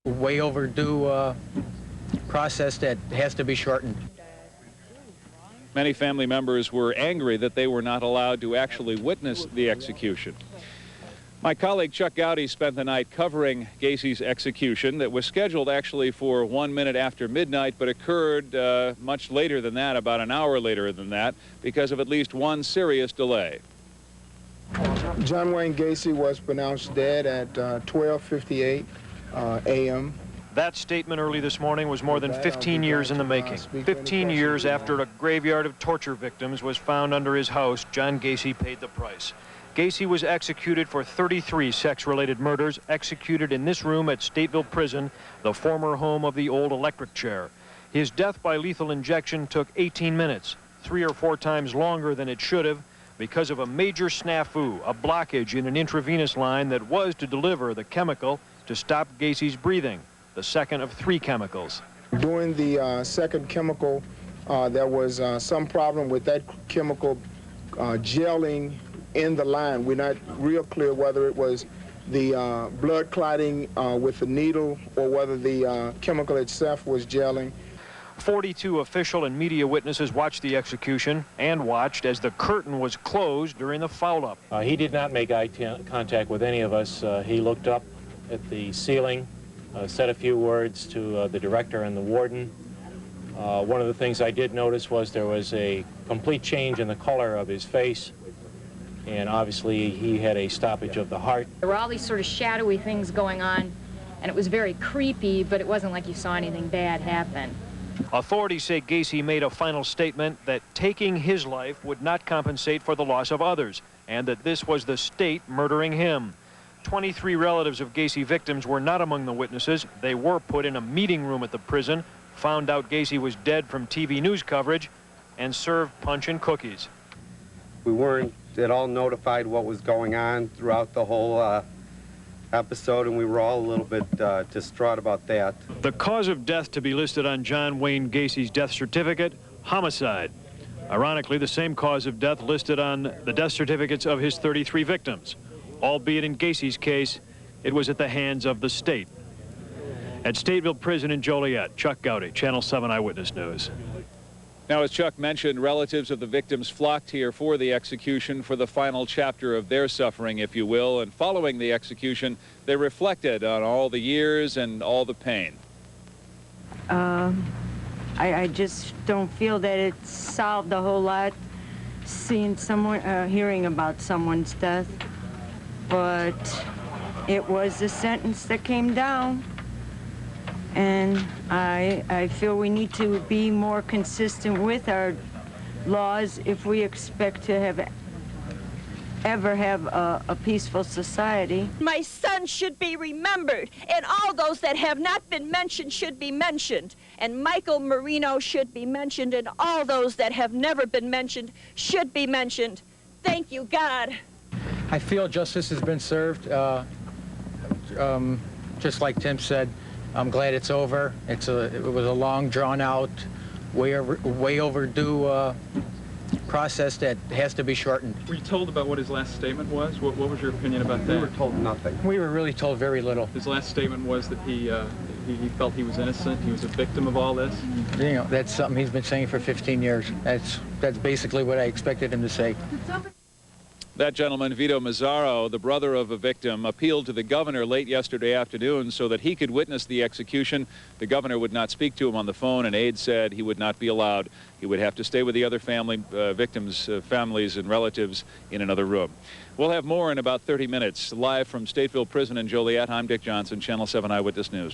Way overdue process that has to be shortened. Many family members were angry that they were not allowed to actually witness the execution. My colleague Chuck Gowdy spent the night covering Gacy's execution that was scheduled actually for 1 minute after midnight, but occurred much later than that, about an hour later than that, because of at least one serious delay. John Wayne Gacy was pronounced dead at 12:58 a.m. That statement early this morning was more than 15 years in the making. 15 years after a graveyard of torture victims was found under his house, John Gacy paid the price. Gacy was executed for 33 sex-related murders, executed in this room at Stateville Prison, the former home of the old electric chair. His death by lethal injection took 18 minutes, 3 or 4 times longer than it should have, because of a major snafu, a blockage in an intravenous line that was to deliver the chemical to stop Gacy's breathing, the second of 3 chemicals. During the second chemical, there was some problem with that chemical gelling in the line. We're not real clear whether it was the blood clotting with the needle or whether the chemical itself was gelling. 42 official and media witnesses watched the execution and watched as the curtain was closed during the foul-up. He did not make eye contact with any of us. He looked up at the ceiling, said a few words to the director and the warden. One of the things I did notice was there was a complete change in the color of his face, and obviously he had a stoppage of the heart. There were all these sort of shadowy things going on, and it was very creepy, but it wasn't like you saw anything bad happen. Authorities say Gacy made a final statement that taking his life would not compensate for the loss of others, and that this was the state murdering him. 23 relatives of Gacy victims were not among the witnesses. They were put in a meeting room at the prison, found out Gacy was dead from TV news coverage, and served punch and cookies. We weren't at all notified what was going on throughout the whole episode, and we were all a little bit distraught about that. The cause of death to be listed on John Wayne Gacy's death certificate, homicide. Ironically, the same cause of death listed on the death certificates of his 33 victims. Albeit in Gacy's case, it was at the hands of the state. At Stateville Prison in Joliet, Chuck Gowdy, Channel 7 Eyewitness News. Now, as Chuck mentioned, relatives of the victims flocked here for the execution, for the final chapter of their suffering, if you will. And following the execution, they reflected on all the years and all the pain. I just don't feel that it solved a whole lot, seeing someone, hearing about someone's death. But it was the sentence that came down. And I feel we need to be more consistent with our laws if we expect to ever have a peaceful society. My son should be remembered, and all those that have not been mentioned should be mentioned. And Michael Marino should be mentioned, and all those that have never been mentioned should be mentioned. Thank you, God. I feel justice has been served. Just like Tim said, I'm glad it's over. It was a long, drawn-out, way overdue process that has to be shortened. Were you told about what his last statement was? What was your opinion about that? We were told nothing. We were really told very little. His last statement was that he felt he was innocent. He was a victim of all this. You know, that's something he's been saying for 15 years. That's basically what I expected him to say. That gentleman, Vito Mazzaro, the brother of a victim, appealed to the governor late yesterday afternoon so that he could witness the execution. The governor would not speak to him on the phone, and aides said he would not be allowed. He would have to stay with the other victims' families and relatives in another room. We'll have more in about 30 minutes. Live from Stateville Prison in Joliet, I'm Dick Johnson, Channel 7 Eyewitness News.